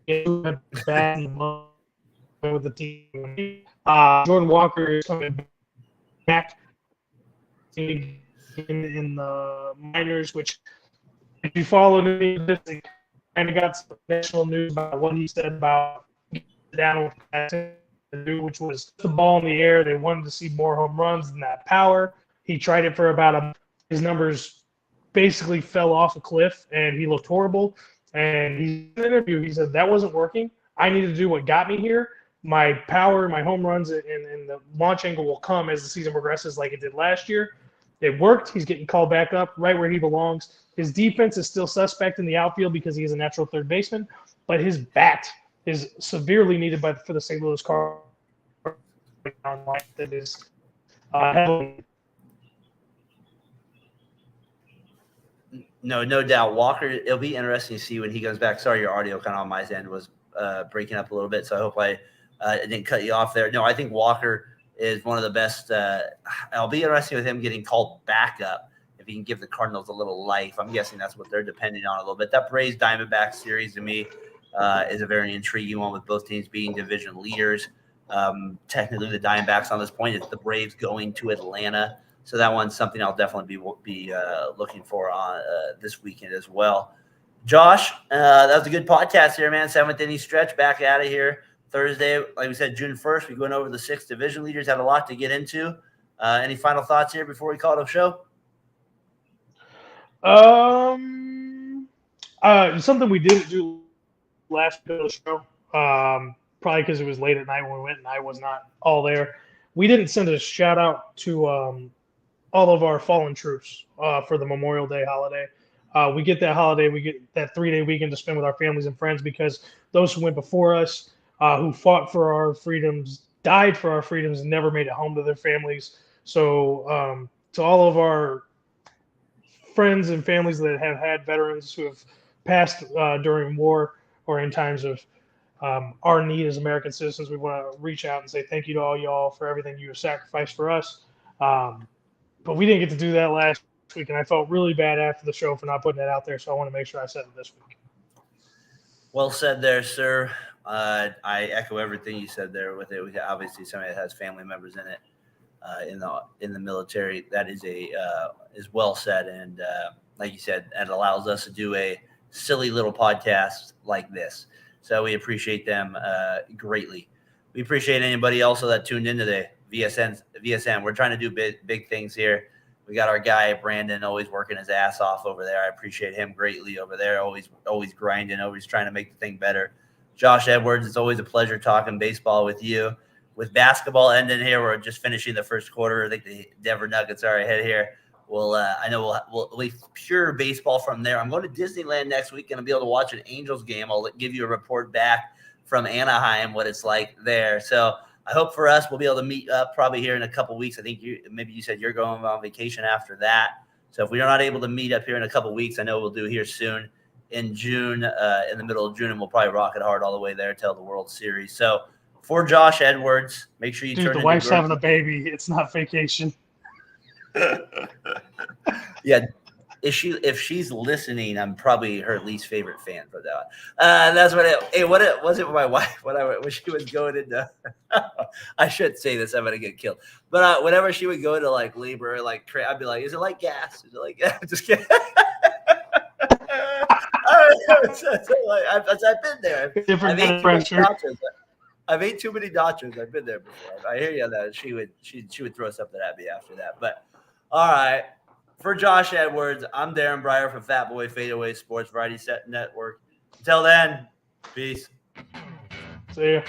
He went bad with the team. Jordan Walker is coming back in the minors, which if you follow this, it kind of got some national news about what he said about down with to do, which was the ball in the air. They wanted to see more home runs than that power. He tried it for about his numbers basically fell off a cliff, and he looked horrible. And in the interview, he said, that wasn't working. I need to do what got me here. My power, my home runs, and the launch angle will come as the season progresses like it did last year. It worked. He's getting called back up right where he belongs. His defense is still suspect in the outfield because he is a natural third baseman, but his bat is severely needed for the St. Louis Cardinals. That is heavily. No doubt. Walker, it'll be interesting to see when he comes back. Sorry, your audio kind of on my end was breaking up a little bit, so I hope I didn't cut you off there. No, I think Walker is one of the best. I'll be interested with him getting called back up if he can give the Cardinals a little life. I'm guessing that's what they're depending on a little bit. That Braves Diamondbacks series to me is a very intriguing one with both teams being division leaders. Technically, the Diamondbacks on this point, it's the Braves going to Atlanta. So that one's something I'll definitely be looking for on this weekend as well. Josh, that was a good podcast here, man. 7th inning stretch, back out of here Thursday. Like we said, June 1st, we went over the 6 division leaders. Had a lot to get into. Any final thoughts here before we call it a show? Something we didn't do last week of the show, probably because it was late at night when we went and I was not all there. We didn't send a shout out to all of our fallen troops for the Memorial Day holiday. We get that holiday, we get that 3-day weekend to spend with our families and friends because those who went before us, who fought for our freedoms, died for our freedoms, and never made it home to their families. So to all of our friends and families that have had veterans who have passed during war or in times of our need as American citizens, we want to reach out and say thank you to all y'all for everything you have sacrificed for us. But we didn't get to do that last week, and I felt really bad after the show for not putting that out there, so I want to make sure I said it this week. Well said there, sir. I echo everything you said there with it. We obviously somebody that has family members in it in the military. That is well said, and like you said, that allows us to do a silly little podcast like this. So we appreciate them greatly. We appreciate anybody also that tuned in today. VSN. We're trying to do big things here. We got our guy Brandon always working his ass off over there. I appreciate him greatly over there. Always grinding, always trying to make the thing better. Josh Edwards, it's always a pleasure talking baseball with you. With basketball ending here, we're just finishing the first quarter. I think the Denver Nuggets are ahead here. I know we'll leave pure baseball from there. I'm going to Disneyland next week and I'll be able to watch an Angels game. I'll give you a report back from Anaheim what it's like there. So I hope for us we'll be able to meet up probably here in a couple of weeks. I think you said you're going on vacation after that. So if we are not able to meet up here in a couple of weeks, I know we'll do here soon in June, in the middle of June, and we'll probably rock it hard all the way there till the World Series. So for Josh Edwards, make sure you turn the wife's having a baby. It's not vacation. Yeah. if she's listening, I'm probably her least favorite fan for that. That's what it was it with my wife when she was going into I should say this, I'm gonna get killed. But whenever she would go into like labor or like I'd be like, is it like gas? Is it like gas? Just kidding. I've been there. Different I've kind ate of too many pressure. nachos. I've ate too many nachos. I've been there before. I hear you on that. She would throw something at me after that. But all right. For Josh Edwards, I'm Darren Breyer from Fat Boy Fadeaway Sports Variety Set Network. Until then, peace. See ya.